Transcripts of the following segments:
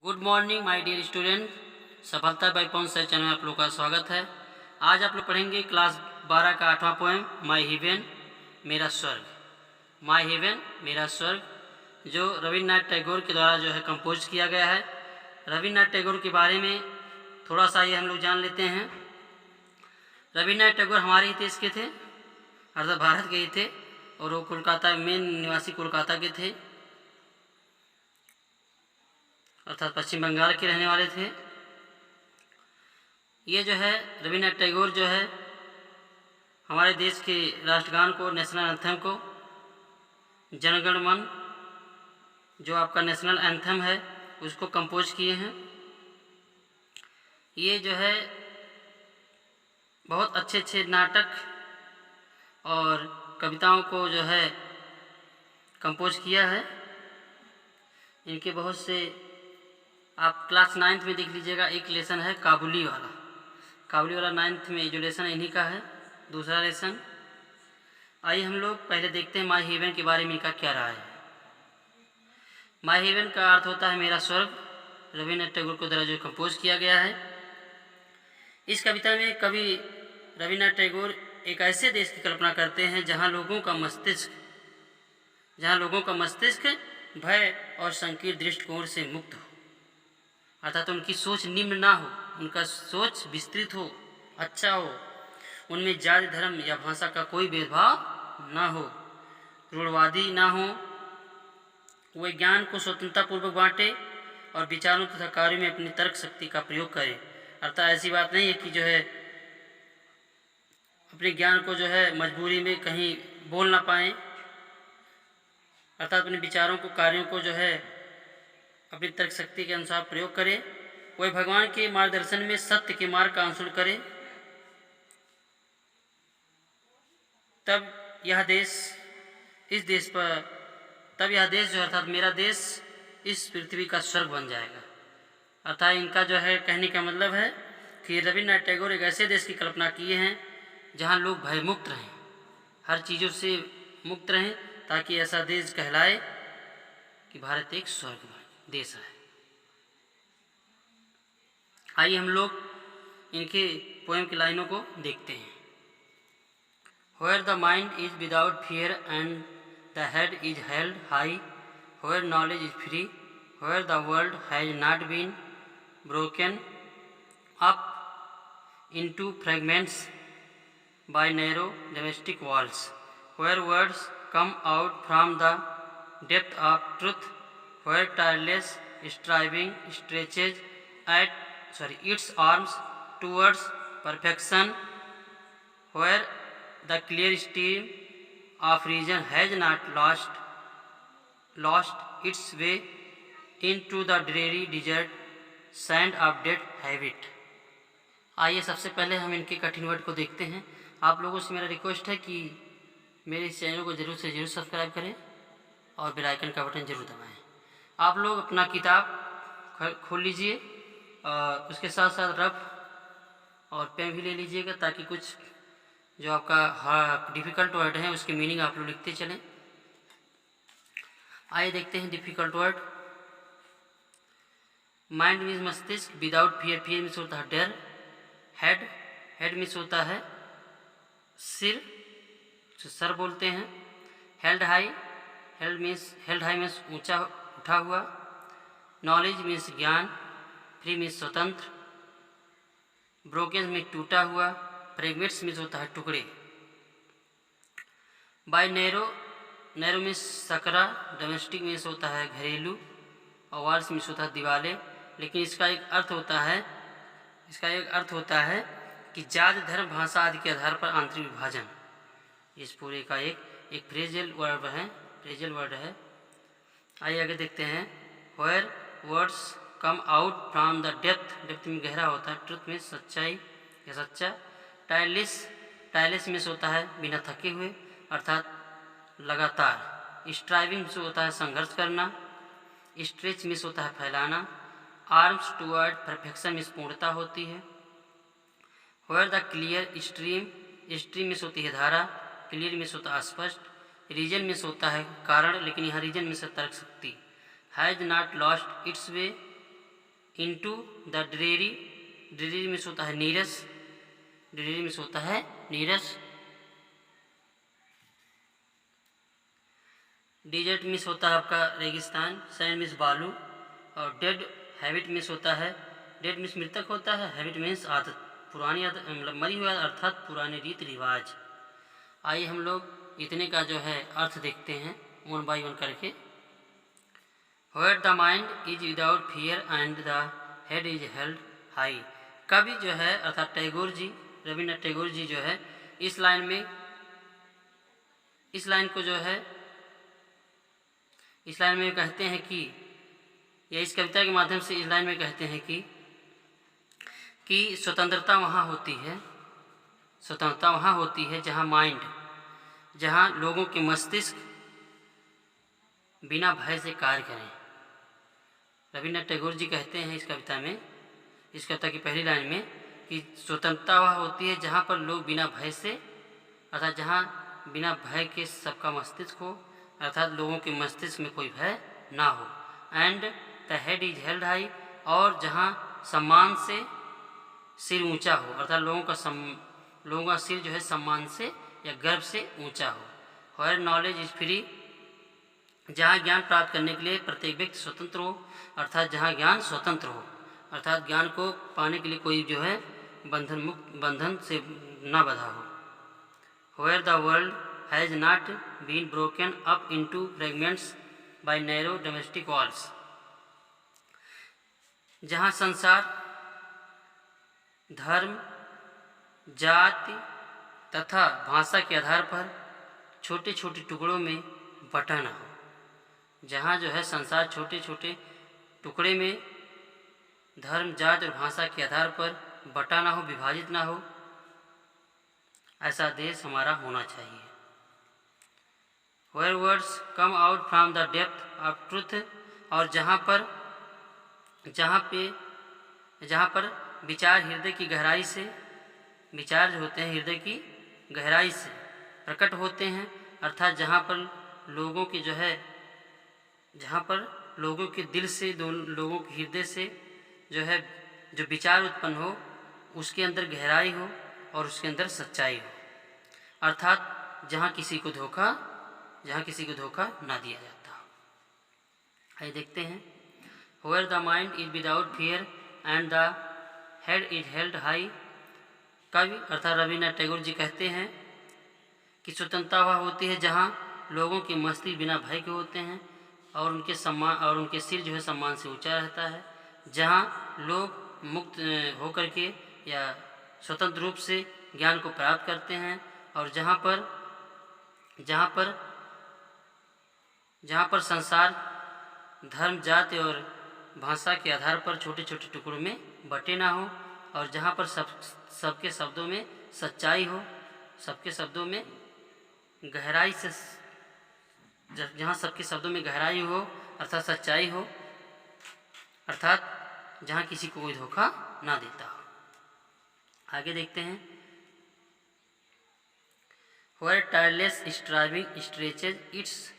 Good morning my dear student. सफलता by पॉन्स channel में आप लोग का स्वागत है। आज आप लोग पढ़ेंगे क्लास 12 का 8वां पोएम माय हेवन मेरा स्वर्ग। माय हेवन मेरा स्वर्ग जो रविन्द्रनाथ टैगोर के द्वारा जो है कंपोज किया गया है। रविन्द्रनाथ टैगोर के बारे में थोड़ा सा ये हम लोग जान लेते हैं। रविन्द्रनाथ टैगोर हमारे ही देश के थे, अर्थात भारत के ही थे, और वो कोलकाता मेन निवासी कोलकाता के थे, अर्थात पश्चिम बंगाल के रहने वाले थे। ये जो है रविन्द्रनाथ टैगोर जो है हमारे देश के राष्ट्रगान को, नेशनल एंथम को, जनगण मन जो आपका नेशनल एंथम है उसको कंपोज किए हैं। ये जो है बहुत अच्छे अच्छे नाटक और कविताओं को जो है कंपोज किया है। इनके बहुत से आप क्लास 9th में देख लीजिएगा, एक लेसन है काबुली वाला 9th में जो लेसन है इन्हीं का है, दूसरा लेसन। आइए हम लोग पहले देखते हैं माय हेवन के बारे में इनका क्या राय है। माय हेवन का अर्थ होता है मेरा स्वर्ग। रविन्द्रनाथ टैगोर के द्वारा जो कंपोज किया गया है। इस कविता में कवि रविन्द्रनाथ टैगोर एक ऐसे देश की कल्पना करते हैं जहाँ लोगों का मस्तिष्क भय और संकीर्ण दृष्टिकोण से मुक्त हो, अर्थात उनकी सोच निम्न ना हो, उनका सोच विस्तृत हो, अच्छा हो, उनमें जाति धर्म या भाषा का कोई भेदभाव ना हो, रूढ़वादी ना हो, वे ज्ञान को स्वतंत्रतापूर्वक बांटे और विचारों तथा कार्यों में अपनी तर्क शक्ति का प्रयोग करें। अर्थात ऐसी बात नहीं है कि जो है अपने ज्ञान को जो है मजबूरी में कहीं बोल ना पाएँ, अर्थात अपने विचारों को, कार्यों को जो है अपनी तर्क शक्ति के अनुसार प्रयोग करें। वह भगवान के मार्गदर्शन में सत्य के मार्ग का अनुसरण करें। तब यह देश जो अर्थात मेरा देश इस पृथ्वी का स्वर्ग बन जाएगा। अर्थात इनका जो है कहने का मतलब है कि रविन्द्रनाथ टैगोर एक ऐसे देश की कल्पना किए हैं जहाँ लोग भयमुक्त रहें, हर चीज़ों से मुक्त रहें, ताकि ऐसा देश कहलाए कि भारत एक स्वर्ग देश है। आइए हम लोग इनके पोएम की लाइनों को देखते हैं। Where the mind is without fear and the head is held high, where knowledge is free, where the world has not been broken up into fragments by narrow domestic walls, where words come out from the depth of truth, where tireless striving stretches its arms towards perfection, where the clear stream of reason has not lost its way into the dreary desert sand of dead habit। आइए सबसे पहले हम इनके कठिन word को देखते हैं। आप लोगों से मेरा रिक्वेस्ट है कि मेरे इस चैनल को ज़रूर से ज़रूर सब्सक्राइब करें और बेल आइकन का बटन ज़रूर दबाएं। आप लोग अपना किताब खोल लीजिए और उसके साथ साथ रफ और पेन भी ले लीजिएगा, ताकि कुछ जो आपका डिफ़िकल्ट वर्ड है उसकी मीनिंग आप लोग लिखते चलें। आइए देखते हैं डिफ़िकल्ट वर्ड। माइंड मीन्स मस्तिष्क, विदाउट फियर, फियर मीन्स होता है डर, हेड मीन्स होता है सिर, सर बोलते हैं। हेल्ड हाई मीन्स ऊंचा उठा हुआ। नॉलेज मीन्स ज्ञान। फ्री मीन्स स्वतंत्र। ब्रोकन में टूटा हुआ। फ्रेगमेंट्स मीन्स होता है टुकड़े। बाय नैरो मीन्स सकरा। डोमेस्टिक मीन्स होता है घरेलू, और वॉल्स मीन्स होता है दीवारें। लेकिन इसका एक अर्थ होता है कि जाति धर्म भाषा आदि के आधार पर आंतरिक विभाजन। इस पूरे का एक फ्रेजल वर्ड है। आइए आगे देखते हैं। Where words come out from the depth में गहरा होता है। ट्रुथ में सच्चाई या सच्चा। टायरलेस में होता है बिना थके हुए, अर्थात लगातार। स्ट्राइविंग से होता है संघर्ष करना। स्ट्रेच में होता है फैलाना। आर्म्स टुवर्ड परफेक्शन में पूर्णता होती है। वेयर द क्लियर स्ट्रीम में होती है धारा। क्लियर में होता है स्पष्ट। रीजन में होता है कारण, लेकिन यहाँ रीजन में से तर्क शक्ति। Has not lost its way into the dreary, dreary means होता है नीरस, dreary मीन्स होता है नीरस, डिजर्ट मीन्स होता है आपका रेगिस्तान, सैंड मीन्स बालू, और डेड हैबिट मीन्स होता है, डेड मीन्स मृतक होता है, हैबिट मीन्स आदत, पुरानी आदत मतलब मरी हुई अर्थात पुराने रीति रिवाज। आइए हम लोग इतने का जो है अर्थ देखते हैं वन बाई वन करके। Where the mind is without fear and the head is held high। कवि जो है अर्थात टैगोर जी, रविन्द्रनाथ टैगोर जी जो है इस लाइन को जो है इस लाइन में कहते हैं कि, या इस कविता के माध्यम से इस लाइन में कहते हैं कि स्वतंत्रता वहाँ होती है, स्वतंत्रता वहाँ होती है जहाँ माइंड, जहाँ लोगों के मस्तिष्क बिना भय से कार्य करें। रविन्द्रनाथ टैगोर जी कहते हैं इस कविता में, इस कविता की पहली लाइन में कि स्वतंत्रता वह होती है जहाँ पर लोग बिना भय से, अर्थात जहाँ बिना भय के सबका मस्तिष्क हो, अर्थात लोगों के मस्तिष्क में कोई भय ना हो। And the head is held high, और जहाँ सम्मान से सिर ऊंचा हो, अर्थात लोगों का सिर जो है सम्मान से या गर्व से ऊंचा हो। वेयर नॉलेज इज फ्री, जहाँ ज्ञान प्राप्त करने के लिए प्रत्येक व्यक्ति स्वतंत्र हो, अर्थात जहाँ ज्ञान स्वतंत्र हो, अर्थात ज्ञान को पाने के लिए कोई जो है बंधन से न बधा हो। Where the world has not been broken up into fragments by narrow domestic walls, जहाँ संसार धर्म, जाति तथा भाषा के आधार पर छोटे छोटे टुकड़ों में बटा न हो, जहाँ जो है संसार छोटे छोटे टुकड़े में धर्म, जाति और भाषा के आधार पर बटा ना हो, विभाजित ना हो, ऐसा देश हमारा होना चाहिए। Where words come out from the depth of truth, और जहाँ पर विचार हृदय की गहराई से, विचार जो होते हैं हृदय की गहराई से प्रकट होते हैं, अर्थात जहाँ पर लोगों की जो है, जहाँ पर लोगों के दिल से, लोगों के हृदय से जो है जो विचार उत्पन्न हो, उसके अंदर गहराई हो और उसके अंदर सच्चाई हो, अर्थात जहाँ किसी को धोखा ना दिया जाता। आइए देखते हैं। Where the mind is without fear and the head is held high, कवि अर्थात रविन्द्रनाथ टैगोर जी कहते हैं कि स्वतंत्रता वह होती है जहाँ लोगों के मस्तिष्क बिना भय के होते हैं और उनके सिर जो है सम्मान से ऊंचा रहता है, जहाँ लोग मुक्त होकर के या स्वतंत्र रूप से ज्ञान को प्राप्त करते हैं, और जहाँ पर संसार धर्म, जाति और भाषा के आधार पर छोटे छोटे टुकड़ों में बटे ना हो, और जहाँ पर सबके शब्दों में सच्चाई हो, सबके शब्दों में गहराई से, जहाँ सबके शब्दों में गहराई हो अर्थात सच्चाई हो, अर्थात जहाँ किसी को कोई धोखा ना देता हो। आगे देखते हैं। Where tireless striving stretches its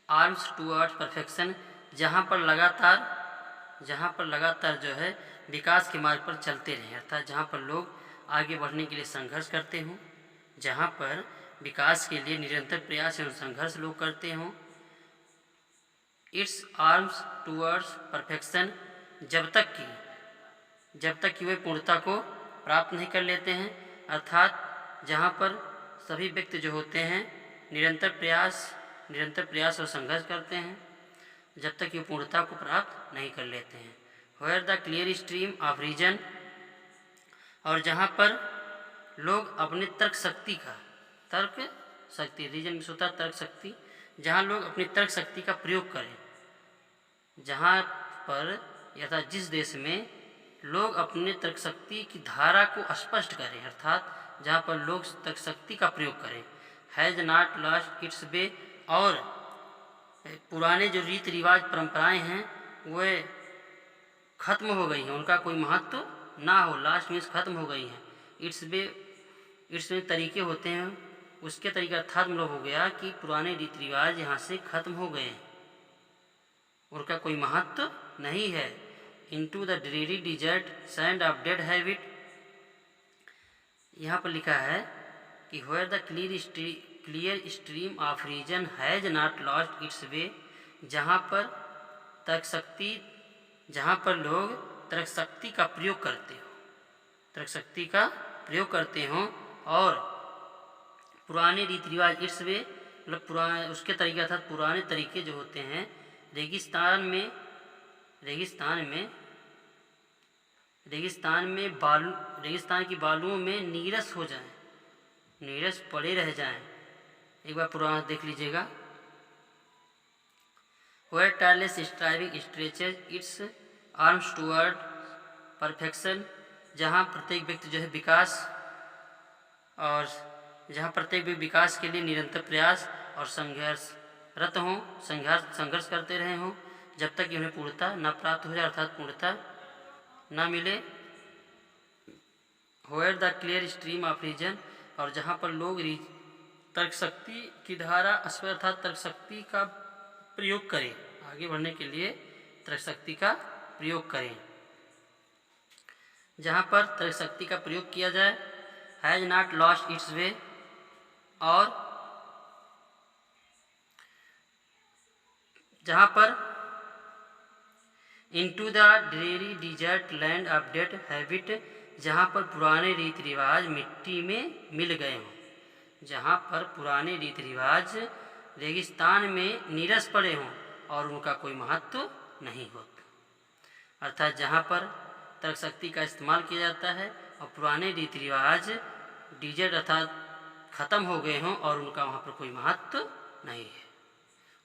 arms towards perfection, जहाँ पर लगातार जो है विकास के मार्ग पर चलते रहें, अर्थात जहाँ पर लोग आगे बढ़ने के लिए संघर्ष करते हों, जहाँ पर विकास के लिए निरंतर प्रयास एवं संघर्ष लोग करते हों। इट्स आर्म्स टूवर्ड्स परफेक्शन, जब तक कि वे पूर्णता को प्राप्त नहीं कर लेते हैं, अर्थात जहाँ पर सभी व्यक्ति जो होते हैं निरंतर प्रयास और संघर्ष करते हैं, जब तक कि पूर्णता को प्राप्त नहीं कर लेते हैं। Where the clear stream of reason, और जहाँ पर लोग अपने तर्क शक्ति रीजन में होता है तर्क शक्ति, जहाँ लोग अपनी तर्क शक्ति का प्रयोग करें, जहाँ पर यथा जिस देश में लोग अपने तर्क शक्ति की धारा को स्पष्ट करें, अर्थात जहाँ पर लोग तर्क शक्ति का प्रयोग करें। Has not lost its way, और पुराने जो रीति रिवाज परंपराएं हैं वे खत्म हो गई हैं, उनका कोई महत्व ना हो, लास्ट मीन्स खत्म हो गई हैं। इट्स में तरीके होते हैं, उसके तरीका अर्थात मतलब हो गया कि पुराने रीति रिवाज यहाँ से खत्म हो गए हैं, उनका कोई महत्व नहीं है। into the dreary desert sand of dead habit। यहाँ पर लिखा है कि where the clear stream of reason has not lost its way, जहाँ पर लोग तर्क शक्ति का प्रयोग करते हो और पुराने रीति रिवाज इट्स वे मतलब उसके तरीके अर्थात पुराने तरीके जो होते हैं रेगिस्तान की बालुओं में नीरस पड़े रह जाएं। एक बार पुराना देख लीजिएगा। Where tireless striving stretches its arms toward perfection, जहाँ प्रत्येक व्यक्ति जो है विकास के लिए निरंतर प्रयास और संघर्षरत हों, संघर्ष करते रहे हों जब तक कि उन्हें पूर्णता न प्राप्त हो जाए अर्थात पूर्णता न मिले। Where the clear stream of reason, और जहाँ पर लोग तर्क शक्ति की धारा अर्थात तर्क शक्ति का प्रयोग करें, आगे बढ़ने के लिए तर्क शक्ति का प्रयोग करें। जहाँ पर तर्क शक्ति का प्रयोग किया जाए has not lost its way, और जहाँ पर into the dreary desert land of dead habit, जहाँ पर पुराने रीति रिवाज मिट्टी में मिल गए हों, जहाँ पर पुराने रीति रिवाज रेगिस्तान में नीरस पड़े हों और उनका कोई महत्व नहीं होता। अर्थात जहाँ पर तर्क शक्ति का इस्तेमाल किया जाता है और पुराने रीति रिवाज डिजर्ट अर्थात ख़त्म हो गए हों और उनका वहाँ पर कोई महत्व नहीं है,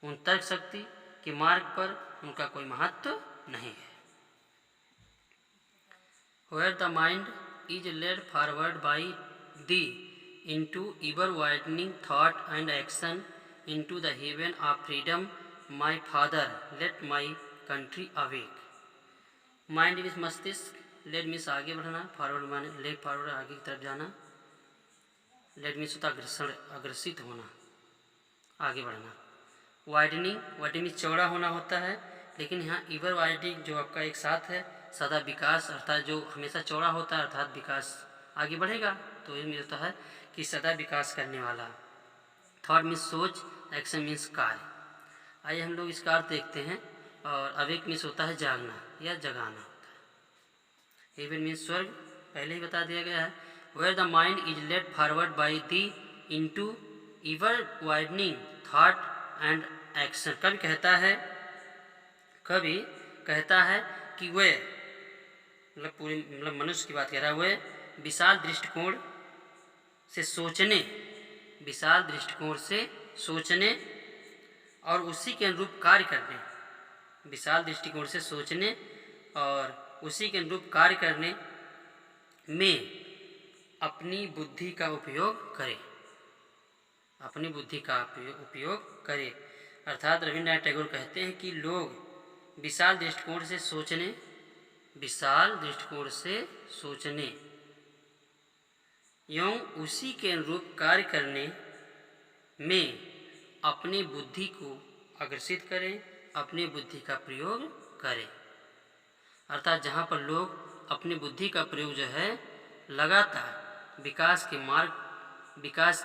उन तर्क शक्ति के मार्ग पर उनका कोई महत्व नहीं है। Where the mind is led forward by thee into ever widening thought and action into the heaven of freedom, my father, let my country awake। Mind means मस्तिष्क, लेड मीन्स आगे बढ़ना, फॉरवर्ड माने लेग फॉरवर्ड आगे की तरफ जाना, lead means होता अग्रसित होना, आगे बढ़ना। वाइडनिंग मीन्स चौड़ा होना होता है, लेकिन यहाँ इवर वाइडनिंग जो आपका एक साथ है सदा विकास अर्थात जो हमेशा चौड़ा होता है अर्थात विकास आगे बढ़ेगा, तो ये होता है कि सदा विकास करने वाला। थॉट मीन्स सोच, एक्शन मीन्स कार्य। आइए हम लोग इसका अर्थ देखते हैं। और अवेक मीन्स होता है जागना या जगाना होता है। हेवन मीन्स स्वर्ग, पहले ही बता दिया गया है। Where the mind is led forward by thee into ever widening thought and action. कभी कहता है कि वे मतलब मनुष्य की बात कह रहा है, वे विशाल दृष्टिकोण से सोचने और उसी के अनुरूप कार्य करने, विशाल दृष्टिकोण से सोचने और उसी के अनुरूप कार्य करने में अपनी बुद्धि का उपयोग करे। अर्थात रविन्द्रनाथ टैगोर कहते हैं कि लोग विशाल दृष्टिकोण से सोचने एवं उसी के अनुरूप कार्य करने में अपनी बुद्धि को अग्रसित करें, अपनी बुद्धि का प्रयोग करें। अर्थात जहाँ पर लोग अपनी बुद्धि का प्रयोग जो है लगातार विकास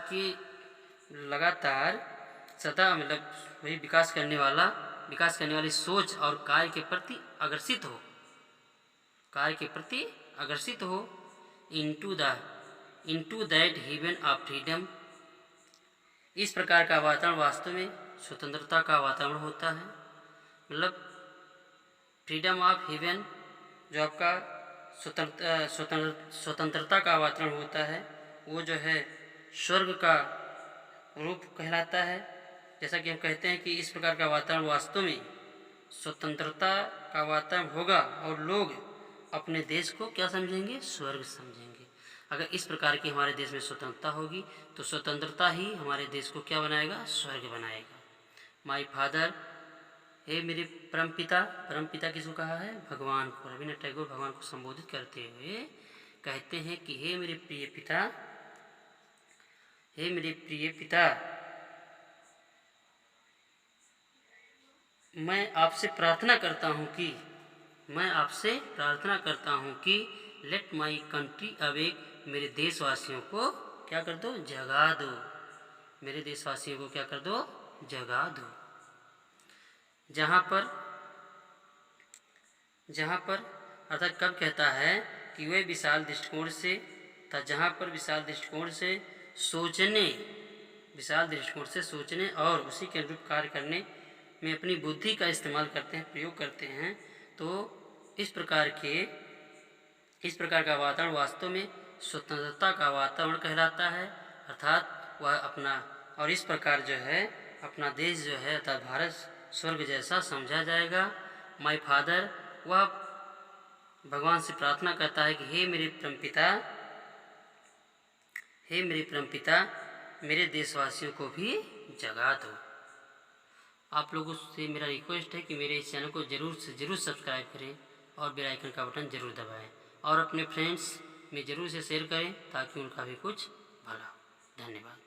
की लगातार सदा मतलब वही विकास करने वाली सोच और कार्य के प्रति अग्रसित हो into that heaven of freedom. इस प्रकार का वातावरण वास्तव में स्वतंत्रता का वातावरण होता है। मतलब फ्रीडम ऑफ हेवन जो आपका स्वतंत्रता का वातावरण होता है, वो जो है स्वर्ग का रूप कहलाता है। जैसा कि हम कहते हैं कि इस प्रकार का वातावरण वास्तव में स्वतंत्रता का वातावरण होगा और लोग अपने देश को क्या समझेंगे? स्वर्ग समझेंगे। अगर इस प्रकार की हमारे देश में स्वतंत्रता होगी तो स्वतंत्रता ही हमारे देश को क्या बनाएगा? स्वर्ग बनाएगा। माई फादर, हे मेरे परमपिता। परमपिता किसको कहा है? भगवान को। रविन्द्रनाथ टैगोर भगवान को संबोधित करते हुए कहते हैं कि हे मेरे प्रिय पिता, मैं आपसे प्रार्थना करता हूँ कि मैं आपसे प्रार्थना करता हूँ कि लेट माई कंट्री अवेक, मेरे देशवासियों को क्या कर दो, जगा दो। मेरे देशवासियों को क्या कर दो, जगा दो। जहाँ पर अर्थात कब कहता है कि वे विशाल दृष्टिकोण से था, जहाँ पर विशाल दृष्टिकोण से सोचने और उसी के अनुरूप कार्य करने में अपनी बुद्धि का इस्तेमाल करते हैं, प्रयोग करते हैं, तो इस प्रकार का वातावरण वास्तव में स्वतंत्रता का वातावरण कहलाता है। अर्थात वह अपना, और इस प्रकार जो है अपना देश जो है अर्थात भारत स्वर्ग जैसा समझा जाएगा। माय फादर, वह भगवान से प्रार्थना करता है कि हे मेरे परमपिता, मेरे देशवासियों को भी जगा दो। आप लोगों से मेरा रिक्वेस्ट है कि मेरे इस चैनल को ज़रूर से ज़रूर सब्सक्राइब करें और बेल आइकन का बटन ज़रूर दबाएं और अपने फ्रेंड्स में ज़रूर से शेयर करें ताकि उनका भी कुछ भला हो। धन्यवाद।